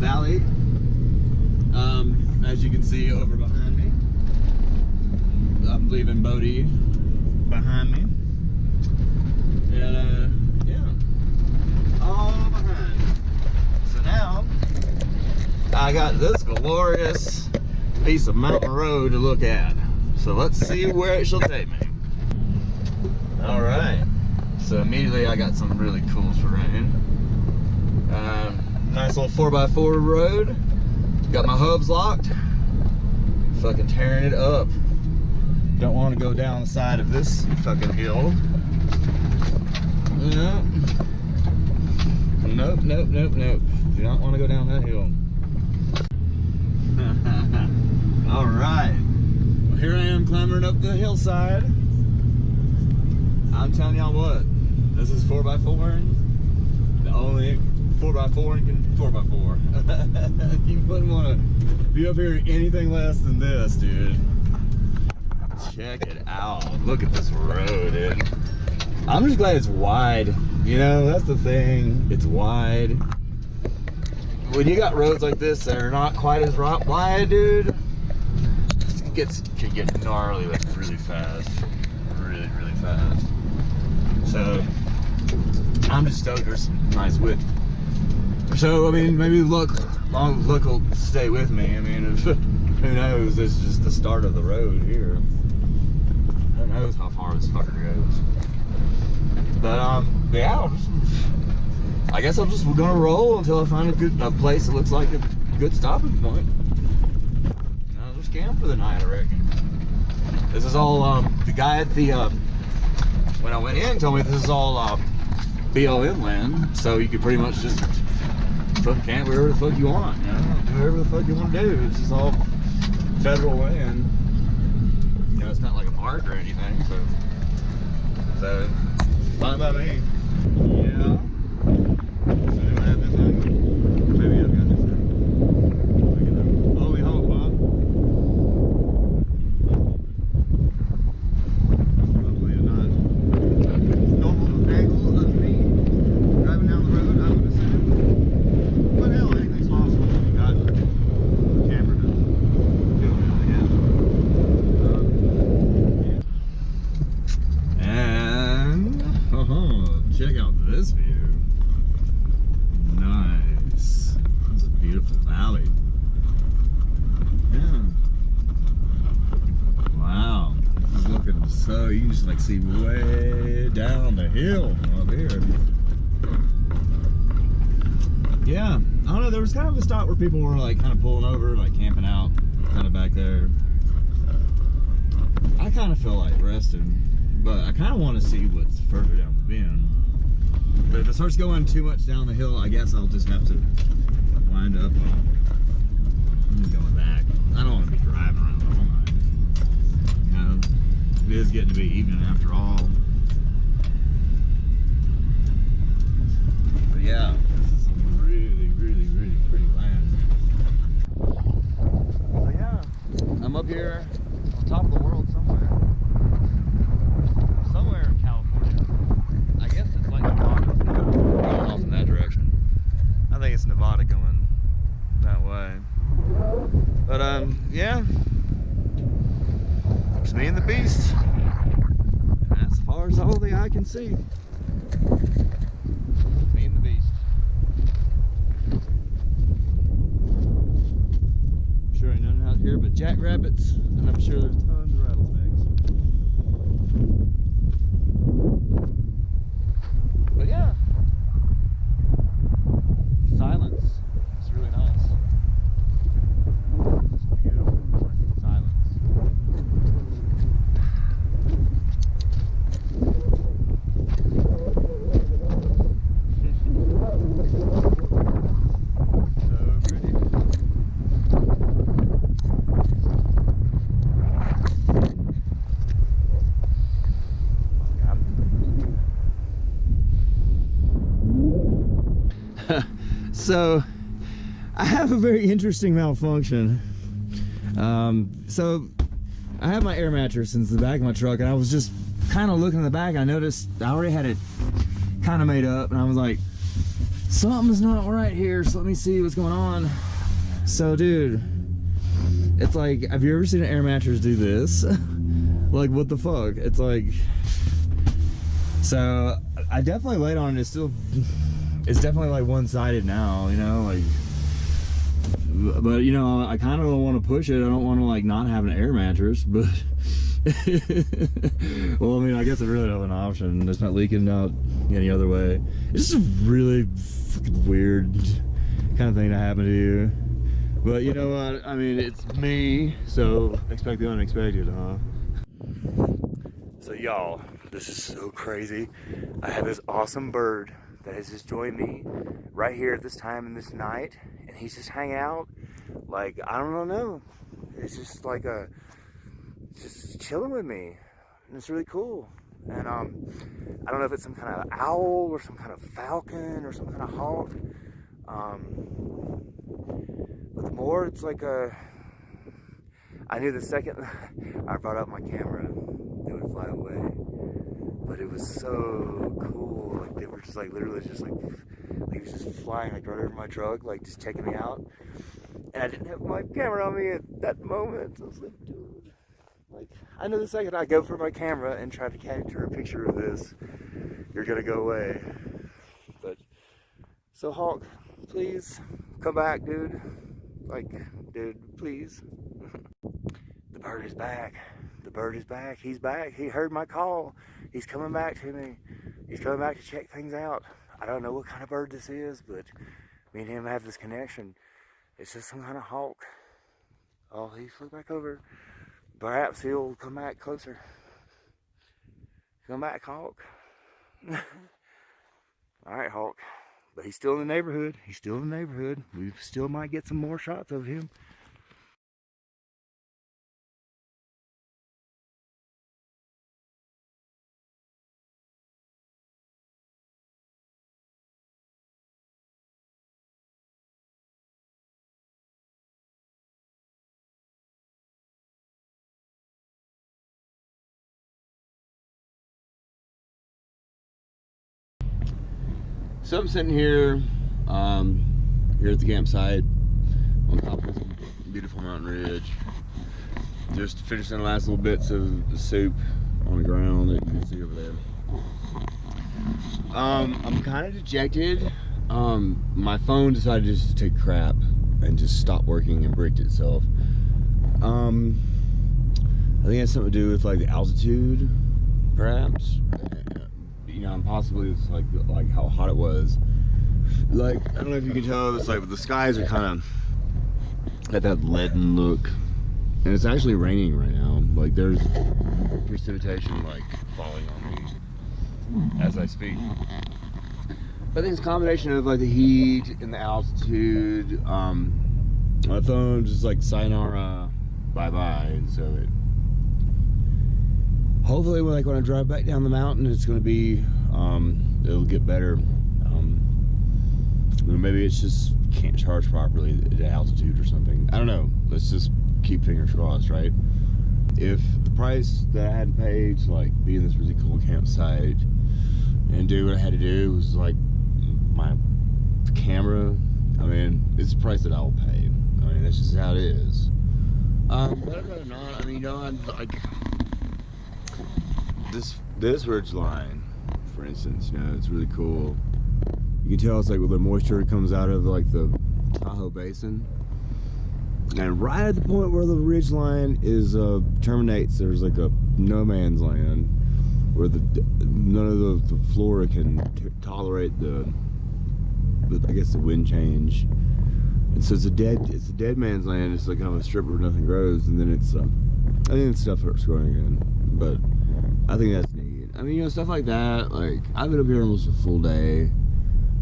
valley. As you can see over behind me, I'm leaving Bodie behind me. And yeah, all behind. So now I got this glorious piece of mountain road to look at. So let's see where it shall take me. All right. So immediately I got some really cool terrain. Nice little 4x4 road. Got my hubs locked. Fucking tearing it up. Don't want to go down the side of this fucking hill. Nope. Nope, nope, nope, nope. Do not want to go down that hill. All right. Well, here I am climbing up the hillside. I'm telling y'all what, this is 4x4. The only 4x4 and can 4x4. You wouldn't want to be up here anything less than this, dude. Check it out. Look at this road, dude. I'm just glad it's wide. You know, that's the thing. It's wide. When you got roads like this that are not quite as wide, dude, it can get gnarly like really fast. Really, really fast. So I'm just stoked there's some nice width. So I mean, maybe luck will stay with me. I mean, who knows? This is just the start of the road here. Who knows how far this fucker goes? But yeah, I guess I'm just gonna roll until I find a place that looks like a good stopping point. And I'll just camp for the night, I reckon. This is all the guy at the when I went in told me this is all BLM land, so you could pretty much just fucking camp wherever the fuck you want, you know, do whatever the fuck you want to do. It's just all federal land. You know, it's not like a park or anything, so fine by me. Yeah. So do I have this angle? Maybe I've got this angle. Oh, we hope, huh? Probably not normal angle of me driving down the road, I would assume. But hell, anything's possible. You got the camera to do it, I guess. Yeah. And check out this view. Nice. That's a beautiful valley. Yeah. Wow. This is looking so, you can just like see way down the hill up here. Yeah. I don't know, there was kind of a spot where people were like kind of pulling over, like camping out, kind of back there. I kind of feel like resting, but I kind of want to see what's further down the bend. But if it starts going too much down the hill, I guess I'll just have to wind up and going back. I don't want to be driving around all night. You know, it is getting to be evening after all. But yeah, this is some really, really, really pretty land. So yeah, I'm up here on top of the world somewhere. Somewhere in California. I guess it's like Nevada going off in that direction. I think it's Nevada going that way. But yeah. It's me and the beast. And as far as all the eye can see. Me and the beast. I'm sure ain't nothing out here but jackrabbits, and I'm sure there's tons of rattlesnakes. But yeah, silence. It's really nice. It's beautiful silence. So pretty. So I have a very interesting malfunction. So I have my air mattress in the back of my truck, and I was just kind of looking in the back. I noticed I already had it kind of made up, and I was like, something's not right here, so let me see what's going on. So dude, it's like, have you ever seen an air mattress do this? Like, what the fuck? It's like, so I definitely laid on it. It's definitely like one-sided now, you know, like, but you know, I kind of don't want to push it. I don't want to like not have an air mattress, but well, I mean, I guess I really don't have an option. It's not leaking out any other way. It's just a really fucking weird kind of thing to happen to you. But you know what? I mean, it's me, so expect the unexpected, huh? So y'all, this is so crazy. I have this awesome bird that has just joined me right here at this time and this night, and he's just hanging out. Like, I don't know. It's just like just chilling with me, and it's really cool. And I don't know if it's some kind of owl or some kind of falcon or some kind of hawk. But the more it's like I knew the second I brought out my camera, it would fly away. But it was so cool. Like, they were just like literally just like he was just flying like right over my truck, like just checking me out. And I didn't have my camera on me at that moment. I was like, dude, like, I know the second I go for my camera and try to capture a picture of this, you're gonna go away. But so Hawk, please come back, dude. Like, dude, please. The bird is back. The bird is back. He's back. He heard my call. He's coming back to me. He's coming back to check things out. I don't know what kind of bird this is, but me and him have this connection. It's just some kind of hawk. Oh, he flew back over. Perhaps he'll come back closer. Come back, Hawk. Alright, Hawk. But he's still in the neighborhood. He's still in the neighborhood. We still might get some more shots of him. So I'm sitting here, here at the campsite on top of this beautiful mountain ridge, just finishing the last little bits of the soup on the ground that you can see over there. I'm kind of dejected. My phone decided just to take crap and just stop working and bricked itself. I think it has something to do with like the altitude, perhaps. You know, and possibly it's like how hot it was. Like, I don't know if you can tell, it's like the skies are kind of got that leaden look, and it's actually raining right now. Like, there's precipitation like falling on me as I speak. But I think it's a combination of like the heat and the altitude. My phone just like sayonara, bye bye, and so it. Hopefully, when I drive back down the mountain, it's going to be, it'll get better. Maybe it's just can't charge properly at altitude or something. I don't know. Let's just keep fingers crossed, right? If the price that I had to pay to like be in this really cool campsite and do what I had to do was like my camera, I mean, it's the price that I'll pay. I mean, that's just how it is. But I'd rather not. I mean, you know, I'm like. This ridge line, for instance, you know, it's really cool. You can tell it's like where the moisture comes out of like the Tahoe Basin, and right at the point where the ridge line is terminates, there's like a no man's land where none of the flora can tolerate the I guess the wind change, and so it's a dead man's land. It's like kind of a strip where nothing grows, and then it's I think stuff starts growing again, but. I think that's neat. I mean, you know, stuff like that. Like, I've been up here almost a full day.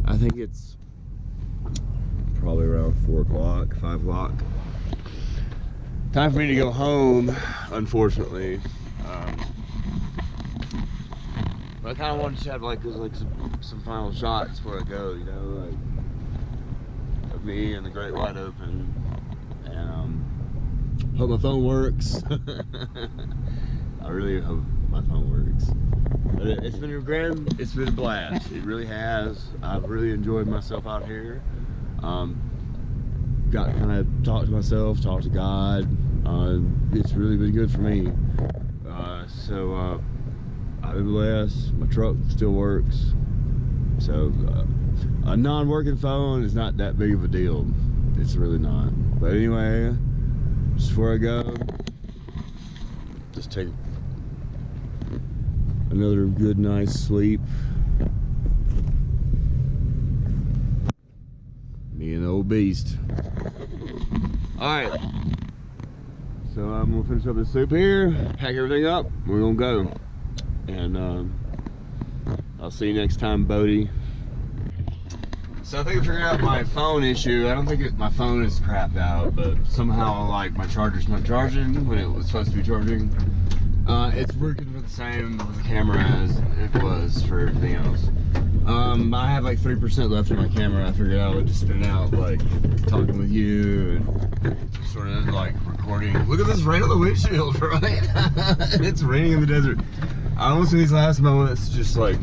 I think it's probably around 4 o'clock, 5 o'clock. Time for me to go home, unfortunately. But I kind of wanted to have like some final shots before I go. You know, like of me and the great wide open, and hope my phone works. I really hope my phone works. But it's been a blast. It really has. I've really enjoyed myself out here. Got to kind of talk to myself, talk to God. It's really been good for me. I've been blessed. My truck still works. So a non-working phone is not that big of a deal. It's really not. But anyway, just before I go, just take another good night's sleep. Me and the old beast. Alright. So I'm gonna finish up this soup here, pack everything up, we're gonna go. And I'll see you next time, Bodie. So I think I figured out my phone issue. I don't think my phone is crapped out, but somehow like my charger's not charging when it was supposed to be charging. It's working for the same with the camera as it was for everything else. I have like 3% left in my camera. I figured I would just spin out like talking with you and sort of like recording. Look at this rain on the windshield, right? It's raining in the desert. I almost in these last moments just like,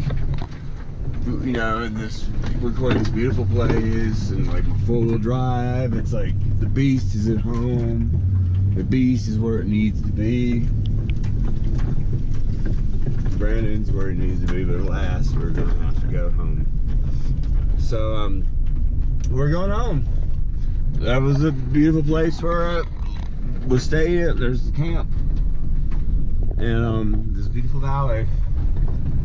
you know, in this recording this beautiful place and like my 4-wheel drive. It's like the beast is at home. The beast is where it needs to be. Brandon's where he needs to be, but alas, we're gonna have to go home. So we're going home. That was a beautiful place where we stayed at. There's the camp, and this beautiful valley.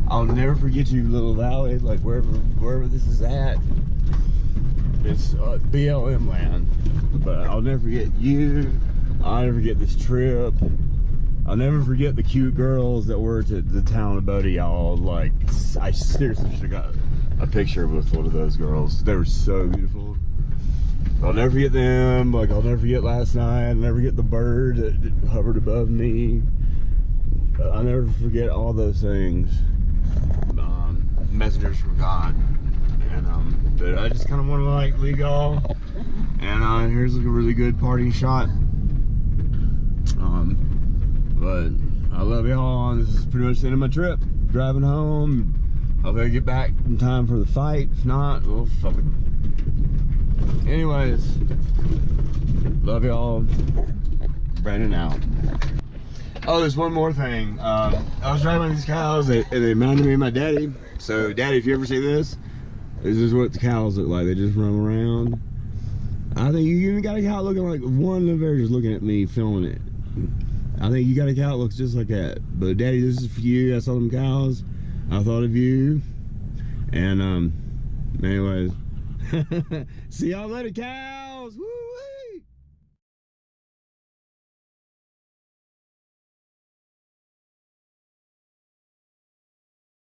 I'll never forget you, little valley, like wherever this is at. It's BLM land, but I'll never forget you. I'll never forget this trip. I'll never forget the cute girls that were to the town of Bodie, y'all. Like, I seriously should have got a picture with one of those girls. They were so beautiful. I'll never forget them. Like, I'll never forget last night. I'll never forget the bird that hovered above me. I'll never forget all those things. Messengers from God. And but I just kind of want to like leave y'all. And here's like a really good party shot. But I love y'all. This is pretty much the end of my trip. Driving home. Hope I get back in time for the fight. If not, well, fuck it. Anyways, love y'all. Brandon out. Oh, there's one more thing. I was driving these cows and they reminded me of my daddy. So, Daddy, if you ever see this is what the cows look like. They just run around. I think you even got a cow looking like one of them just looking at me filming it. I think you got a cow that looks just like that. But Daddy, this is for you. I saw them cows. I thought of you. And anyways, see y'all later, cows. Woo!